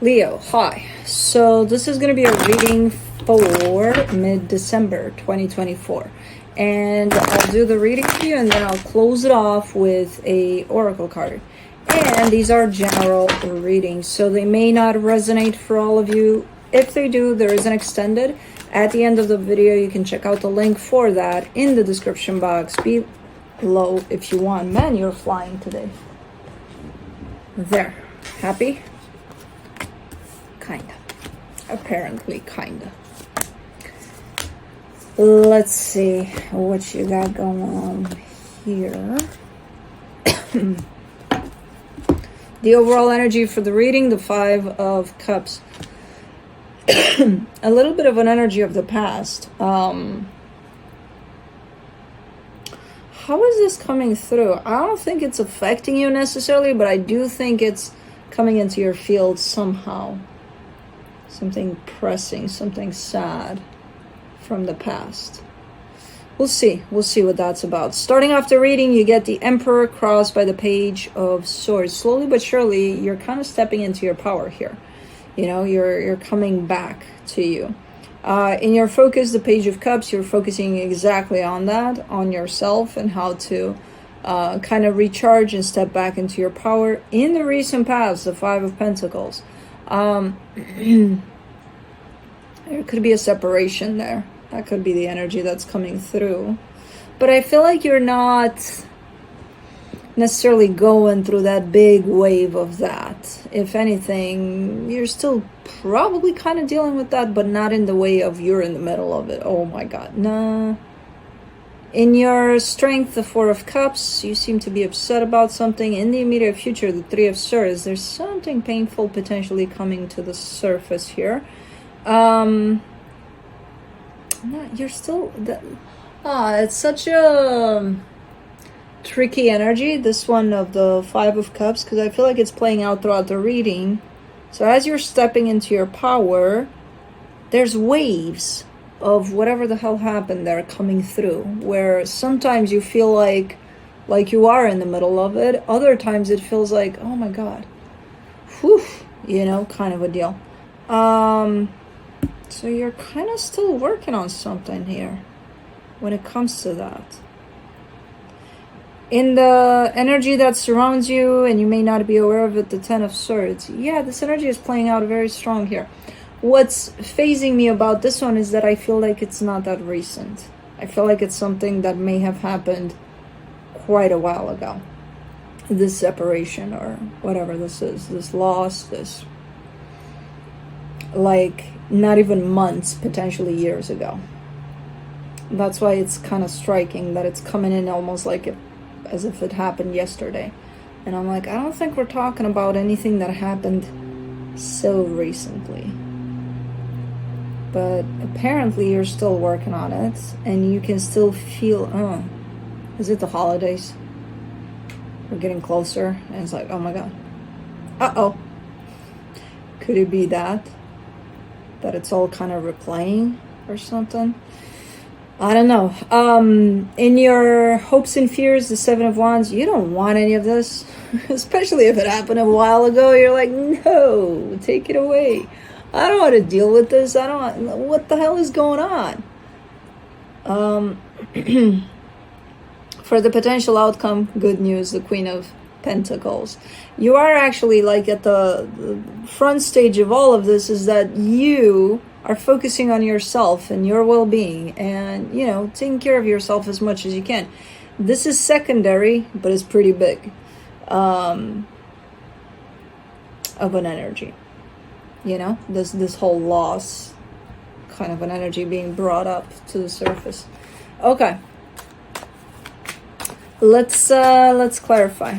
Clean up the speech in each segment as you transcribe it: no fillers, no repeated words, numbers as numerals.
Leo, hi. So this is going to be a reading for mid-December 2024. And I'll do the reading for you and then I'll close it off with a oracle card. And these are general readings, so they may not resonate for all of you. If they do, there is an extended. At the end of the video, you can check out the link for that in the description box below if you want. Man, you're flying today. There. Happy? Kinda. Apparently, kinda. Let's see what you got going on here. The overall energy for the reading, the Five of Cups. A little bit of an energy of the past. How is this coming through? I don't think it's affecting you necessarily, but I do think it's coming into your field somehow. Something pressing, something sad from the past. We'll see what that's about. Starting off the reading, you get the Emperor crossed by the Page of Swords. Slowly but surely, you're kind of stepping into your power here. You know, you're coming back to you. In your focus, the Page of Cups, you're focusing exactly on that, on yourself, and how to kind of recharge and step back into your power. In the recent past, the Five of Pentacles. There could be a separation there. That could be the energy that's coming through. But I feel like you're not necessarily going through that big wave of that. If anything, you're still probably kind of dealing with that, but not in the way of you're in the middle of it. Oh my God, nah. In your strength, the Four of Cups, you seem to be upset about something. In the immediate future, the Three of Swords, there's something painful potentially coming to the surface here. You're still... it's such a tricky energy, this one of the Five of Cups, because I feel like it's playing out throughout the reading. So as you're stepping into your power, there's waves of whatever the hell happened there coming through, where sometimes you feel like you are in the middle of it. Other times it feels like, oh my God, whew, you know, kind of a deal. So you're kind of still working on something here when it comes to that. In the energy that surrounds you, and you may not be aware of it, the Ten of Swords. Yeah, this energy is playing out very strong here. What's phasing me about this one is that I feel like it's not that recent. I feel like it's something that may have happened quite a while ago. This separation or whatever this is, this loss, this, like, not even months, potentially years ago. That's why it's kind of striking that it's coming in almost like as if it happened yesterday. And I'm like, I don't think we're talking about anything that happened so recently. But apparently you're still working on it, and you can still feel, is it the holidays? We're getting closer, and it's like, oh my God. Uh-oh. Could it be that it's all kind of replaying or something? I don't know. In your hopes and fears, the Seven of Wands, you don't want any of this, especially if it happened a while ago. You're like, no, take it away. I don't want to deal with this. What the hell is going on? For the potential outcome, good news, the Queen of Pentacles. You are actually like at the front stage of all of this, is that you are focusing on yourself and your well-being and, you know, taking care of yourself as much as you can. This is secondary, but it's pretty big of an energy. You know, this whole loss, kind of an energy being brought up to the surface. Okay, let's clarify.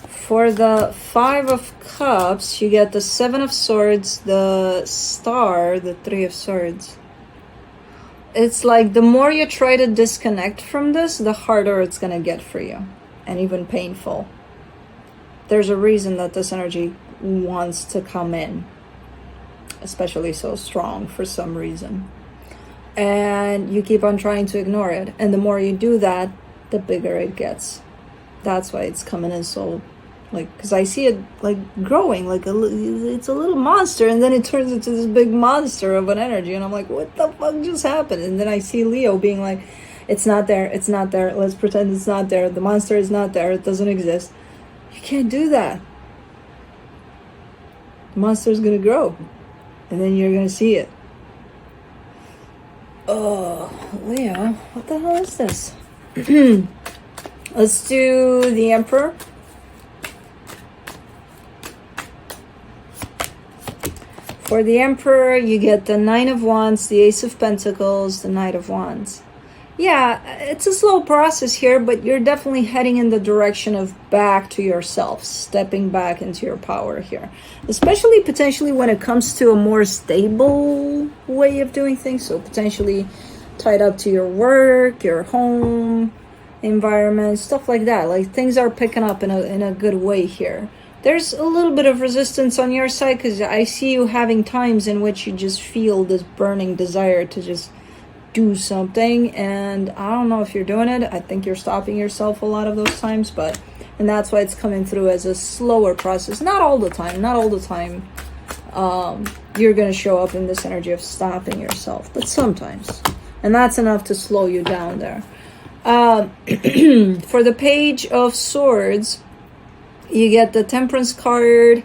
For the Five of Cups, you get the Seven of Swords, the Star, the Three of Swords. It's like the more you try to disconnect from this, the harder it's gonna get for you, and even painful. There's a reason that this energy wants to come in, especially so strong for some reason. And you keep on trying to ignore it. And the more you do that, the bigger it gets. That's why it's coming in so Like, because I see it like growing, like it's a little monster, and then it turns into this big monster of an energy, and I'm like, what the fuck just happened? And then I see Leo being like, it's not there, it's not there, let's pretend it's not there, the monster is not there, it doesn't exist. You can't do that. The monster is gonna grow, and then you're gonna see it. Oh, Leo, what the hell is this? Let's do the Emperor. For the Emperor, you get the Nine of Wands, the Ace of Pentacles, the Knight of Wands. Yeah, it's a slow process here, but you're definitely heading in the direction of back to yourself, stepping back into your power here. Especially potentially when it comes to a more stable way of doing things. So potentially tied up to your work, your home environment, stuff like that. Like things are picking up in a good way here. There's a little bit of resistance on your side because I see you having times in which you just feel this burning desire to just do something, and I don't know if you're doing it. I think you're stopping yourself a lot of those times, and that's why it's coming through as a slower process. Not all the time you're going to show up in this energy of stopping yourself, but sometimes, and that's enough to slow you down there. For the Page of Swords, you get the Temperance card,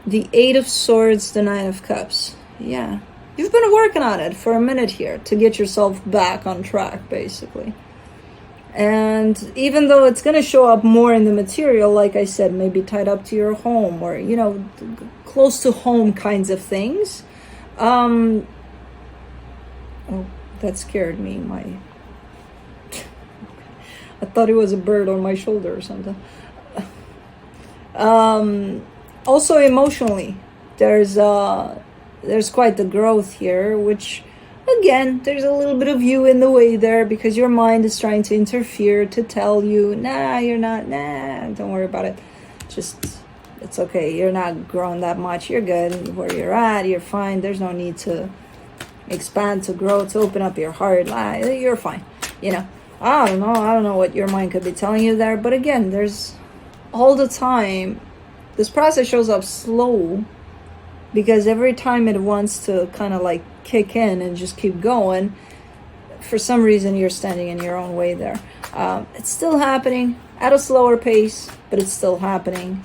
the Eight of Swords, the Nine of Cups. Yeah. You've been working on it for a minute here to get yourself back on track, basically. And even though it's going to show up more in the material, like I said, maybe tied up to your home or, you know, close to home kinds of things. Oh, that scared me. I thought it was a bird on my shoulder or something. Also emotionally, there's quite the growth here, which again, there's a little bit of you in the way there because your mind is trying to interfere to tell you, nah, you're not, nah, don't worry about it. Just, it's okay. You're not growing that much. You're good where you're at. You're fine. There's no need to expand, to grow, to open up your heart. You're fine. You know, I don't know what your mind could be telling you there. But again, there's all the time, this process shows up slow because every time it wants to kind of like kick in and just keep going, for some reason you're standing in your own way there. It's still happening at a slower pace, but it's still happening.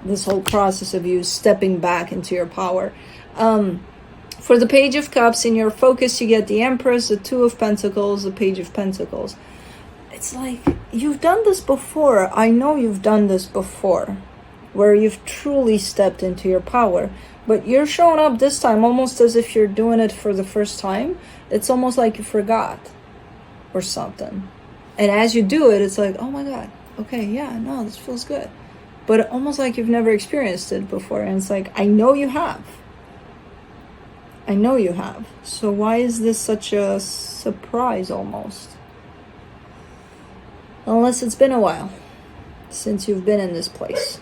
This whole process of you stepping back into your power. For the Page of Cups, in your focus, you get the Empress, the Two of Pentacles, the Page of Pentacles. It's like, you've done this before. I know you've done this before, where you've truly stepped into your power. But you're showing up this time almost as if you're doing it for the first time. It's almost like you forgot or something. And as you do it, it's like, oh my God, okay, yeah, no, this feels good. But almost like you've never experienced it before. And it's like, I know you have. I know you have. So why is this such a surprise almost? Unless it's been a while since you've been in this place.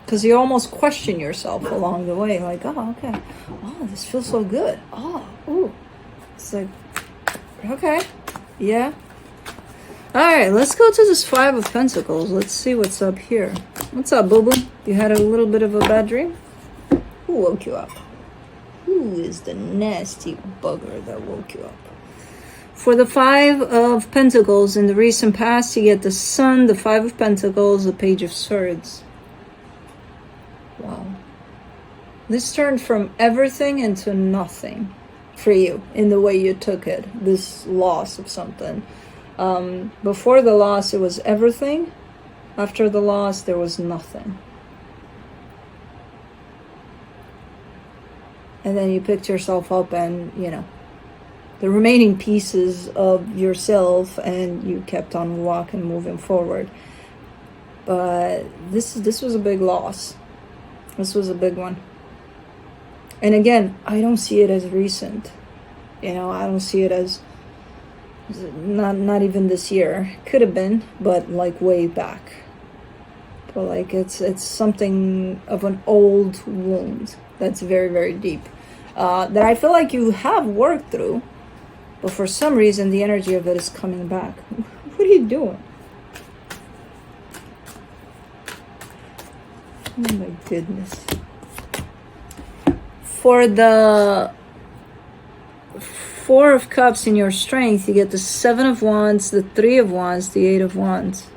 Because you almost question yourself along the way. Like, oh, okay. Oh, this feels so good. Oh, ooh. It's like, okay. Yeah. Alright, let's go to this Five of Pentacles. Let's see what's up here. What's up, boo-boo? You had a little bit of a bad dream? Who woke you up? Who is the nasty bugger that woke you up? For the Five of Pentacles, in the recent past, you get the Sun, the Five of Pentacles, the Page of Swords. Wow. This turned from everything into nothing for you in the way you took it. This loss of something. Before the loss, it was everything. After the loss, there was nothing. And then you picked yourself up and, you know, the remaining pieces of yourself, and you kept on walking, moving forward. But this was a big loss. This was a big one. And again, I don't see it as recent. You know, I don't see it as not even this year. Could have been, but like way back. But like it's something of an old wound that's very, very deep. That I feel like you have worked through, but for some reason the energy of it is coming back. What are you doing? Oh my goodness. For the Four of Cups in your strength, you get the Seven of Wands, the Three of Wands, the Eight of Wands.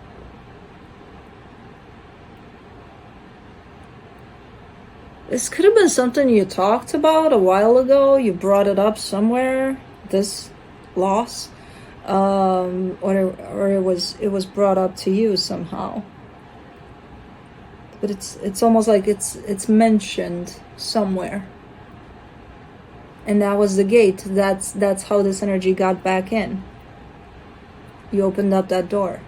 This could have been something you talked about a while ago. You brought it up somewhere, this loss. Or it was brought up to you somehow. But it's almost like it's mentioned somewhere. And that was the gate. That's how this energy got back in. You opened up that door,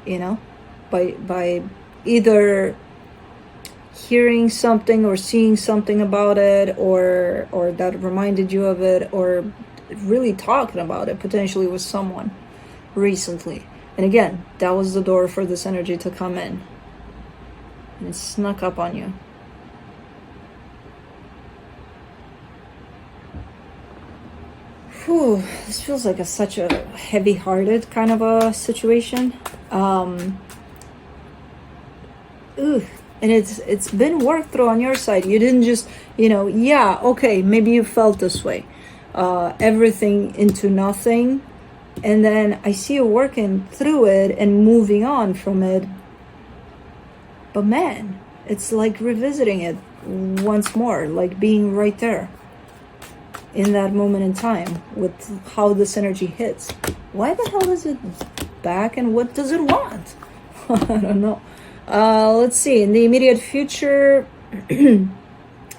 you know, by either hearing something or seeing something about it, or that reminded you of it, or really talking about it potentially with someone recently. And again, that was the door for this energy to come in. And it snuck up on you. Whew, this feels like such a heavy-hearted kind of a situation. And it's been worked through on your side. You didn't just, yeah, okay, maybe you felt this way. Everything into nothing. And then I see you working through it and moving on from it. But man, it's like revisiting it once more, like being right there in that moment in time with how this energy hits. Why the hell is it back, and what does it want? I don't know. Let's see. In the immediate future, you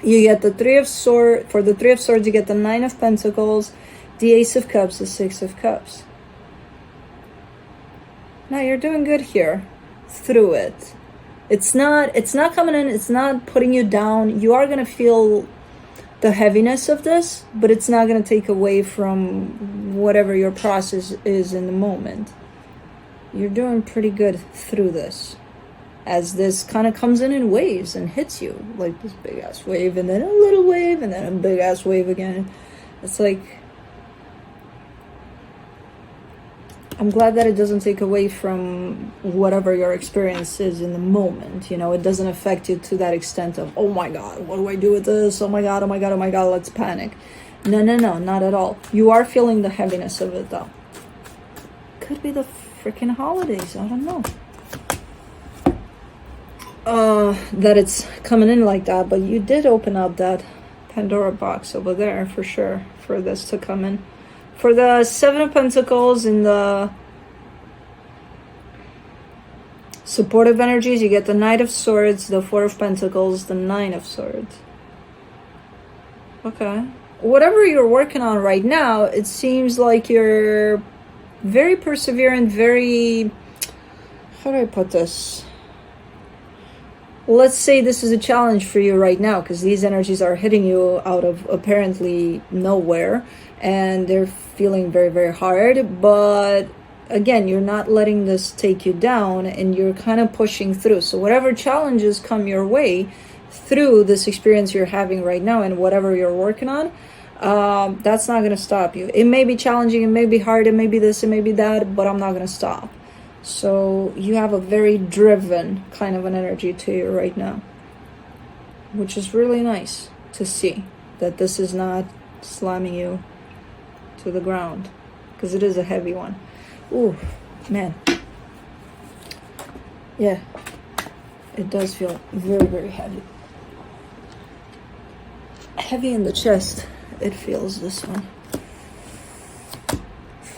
get the Three of Swords. For the Three of Swords, you get the Nine of Pentacles, the Ace of Cups, the Six of Cups. Now you're doing good here through it. It's not coming in, it's not putting you down. You are going to feel the heaviness of this, but it's not going to take away from whatever your process is in the moment. You're doing pretty good through this, as this kind of comes in waves and hits you, like this big ass wave, and then a little wave, and then a big ass wave again. It's like, I'm glad that it doesn't take away from whatever your experience is in the moment. It doesn't affect you to that extent of, oh my God, what do I do with this? Oh my God, oh my God, oh my God, let's panic. No, not at all. You are feeling the heaviness of it though. Could be the freaking holidays, I don't know. That it's coming in like that, but you did open up that Pandora box over there for sure, for this to come in. For the Seven of Pentacles in the supportive energies, you get the Knight of Swords, the Four of Pentacles, the Nine of Swords. Okay. Whatever you're working on right now, it seems like you're very perseverant, very... How do I put this? Let's say this is a challenge for you right now, because these energies are hitting you out of apparently nowhere, and they're feeling very, very hard. But again, you're not letting this take you down, and you're kind of pushing through. So whatever challenges come your way through this experience you're having right now and whatever you're working on, that's not going to stop you. It may be challenging, it may be hard, it may be this, it may be that, but I'm not going to stop. So you have a very driven kind of an energy to you right now, which is really nice to see, that this is not slamming you to the ground, because it is a heavy one. Ooh, man. Yeah, it does feel very, very heavy. Heavy in the chest, it feels, this one.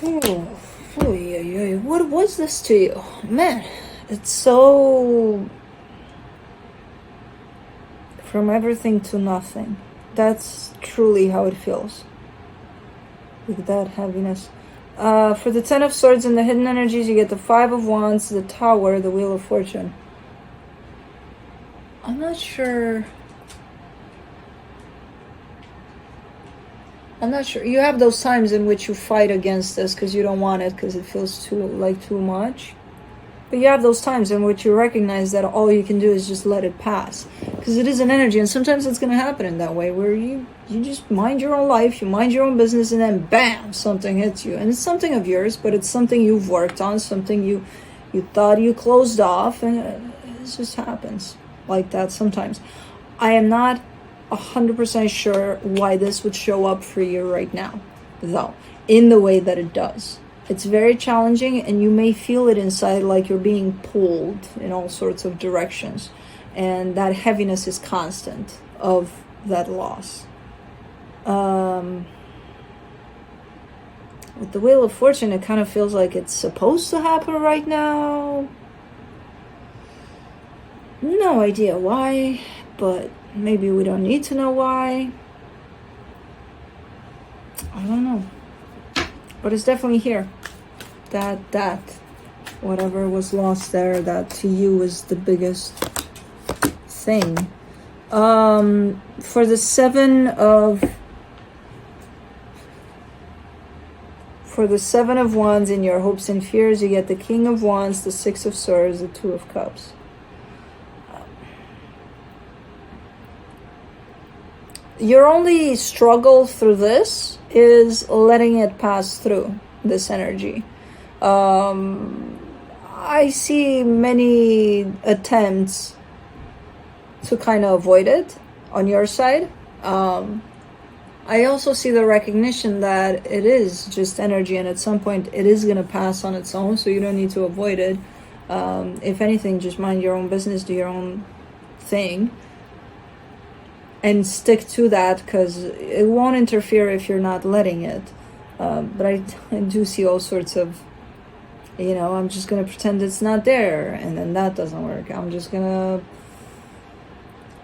Ooh. Oh, yeah. What was this to you? Man, it's so... From everything to nothing. That's truly how it feels. With that heaviness. For the Ten of Swords and the hidden energies, you get the Five of Wands, the Tower, the Wheel of Fortune. I'm not sure... You have those times in which you fight against this because you don't want it, because it feels too much. But you have those times in which you recognize that all you can do is just let it pass, because it is an energy, and sometimes it's going to happen in that way, where you just mind your own life, you mind your own business, and then bam, something hits you. And it's something of yours, but it's something you've worked on, something you thought you closed off, and it just happens. like that sometimes. I am not 100% sure why this would show up for you right now, though, in the way that it does. It's very challenging, and you may feel it inside like you're being pulled in all sorts of directions. And that heaviness is constant of that loss. With the Wheel of Fortune, it kind of feels like it's supposed to happen right now. No idea why, but maybe we don't need to know why. I don't know. But it's definitely here. That whatever was lost there, that to you is the biggest thing. For the Seven of Wands in your hopes and fears, you get the King of Wands, the Six of Swords, the Two of Cups. Your only struggle through this is letting it pass through, this energy. I see many attempts to kind of avoid it on your side. I also see the recognition that it is just energy, and at some point it is going to pass on its own, so you don't need to avoid it. If anything, just mind your own business, do your own thing, and stick to that, because it won't interfere if you're not letting it. But I do see all sorts of, I'm just going to pretend it's not there, and then that doesn't work. I'm just going to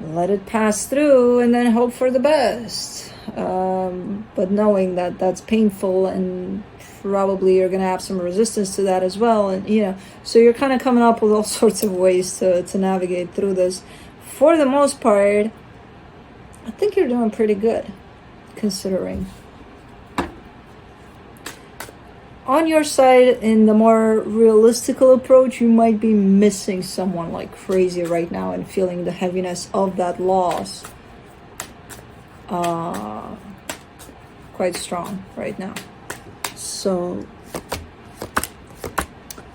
let it pass through and then hope for the best. But knowing that that's painful, and probably you're going to have some resistance to that as well. And, so you're kind of coming up with all sorts of ways to navigate through this. For the most part, I think you're doing pretty good, considering. On your side, in the more realistical approach, you might be missing someone like crazy right now and feeling the heaviness of that loss. Quite strong right now. So,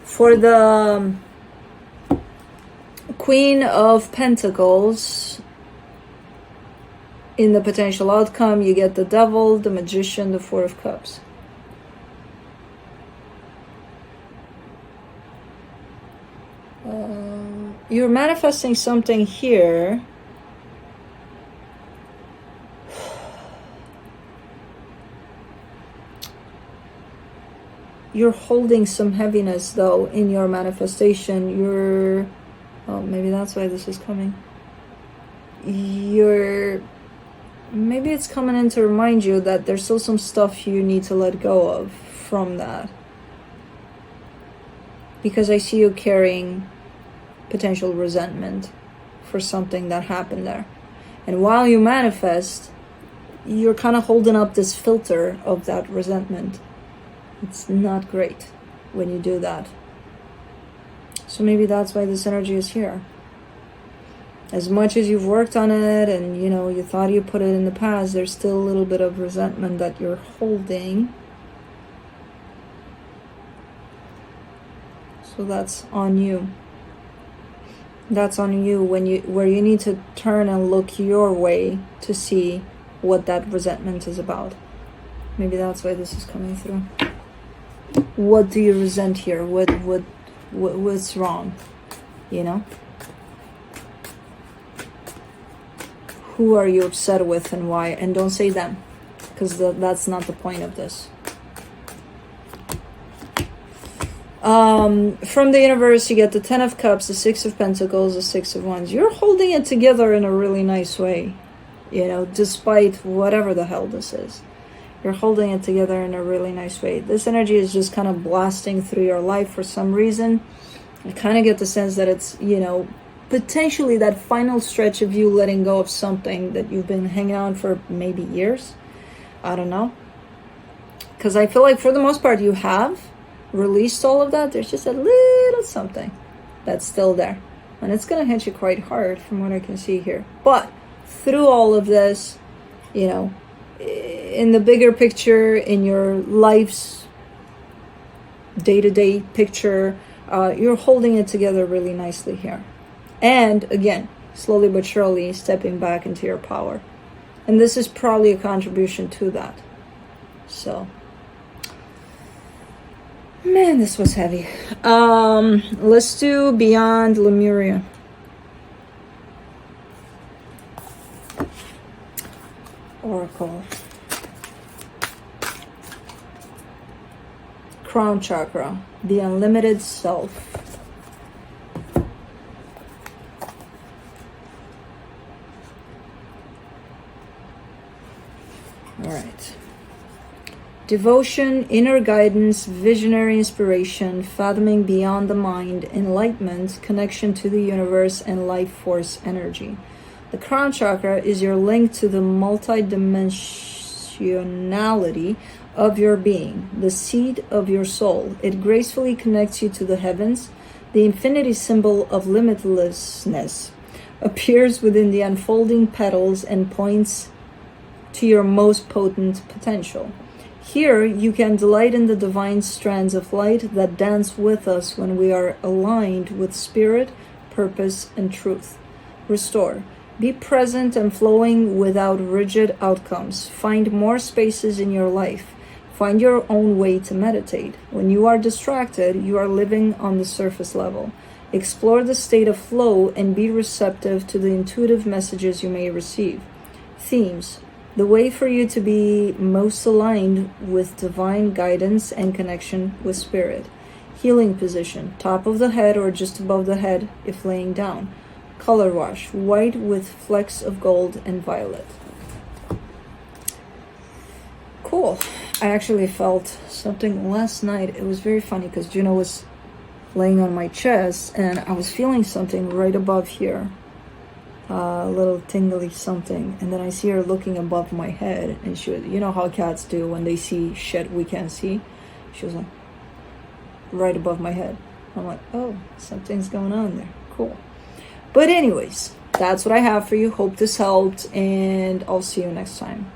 for the Queen of Pentacles, in the potential outcome, you get the Devil, the Magician, the Four of Cups. You're manifesting something here. You're holding some heaviness, though, in your manifestation. Maybe that's why this is coming. Maybe it's coming in to remind you that there's still some stuff you need to let go of from that. Because I see you carrying potential resentment for something that happened there. And while you manifest, you're kind of holding up this filter of that resentment. It's not great when you do that. So maybe that's why this energy is here. As much as you've worked on it and, you thought you put it in the past, there's still a little bit of resentment that you're holding. So that's on you. That's on you where you need to turn and look your way to see what that resentment is about. Maybe that's why this is coming through. What do you resent here? What's wrong? Who are you upset with and why? And don't say them, because that's not the point of this. From the universe, you get the Ten of Cups, the Six of Pentacles, the Six of Wands. You're holding it together in a really nice way, despite whatever the hell this is. You're holding it together in a really nice way. This energy is just kind of blasting through your life for some reason. I kind of get the sense that it's, potentially that final stretch of you letting go of something that you've been hanging on for maybe years. I don't know. Because I feel like for the most part you have released all of that. There's just a little something that's still there. And it's going to hit you quite hard from what I can see here. But through all of this, in the bigger picture, in your life's day-to-day picture, you're holding it together really nicely here. And again, slowly but surely stepping back into your power. And this is probably a contribution to that. So, man, this was heavy. Let's do Beyond Lemuria. Oracle. Crown chakra, the unlimited self. All right. Devotion, inner guidance, visionary inspiration, fathoming beyond the mind, enlightenment, connection to the universe, and life force energy. The crown chakra is your link to the multidimensionality of your being, the seed of your soul. It gracefully connects you to the heavens. The infinity symbol of limitlessness appears within the unfolding petals and points to your most potent potential. Here, you can delight in the divine strands of light that dance with us when we are aligned with spirit, purpose, and truth. Restore. Be present and flowing without rigid outcomes. Find more spaces in your life. Find your own way to meditate. When you are distracted, you are living on the surface level. Explore the state of flow and be receptive to the intuitive messages you may receive. Themes. The way for you to be most aligned with divine guidance and connection with spirit. Healing position. Top of the head or just above the head if laying down. Color wash. White with flecks of gold and violet. Cool. I actually felt something last night. It was very funny because Juno was laying on my chest and I was feeling something right above here. A little tingly something. And then I see her looking above my head and she was, you know how cats do when they see shit we can't see? She was like, right above my head. I'm like, oh, something's going on there. Cool. But anyways, that's what I have for you. Hope this helped and I'll see you next time.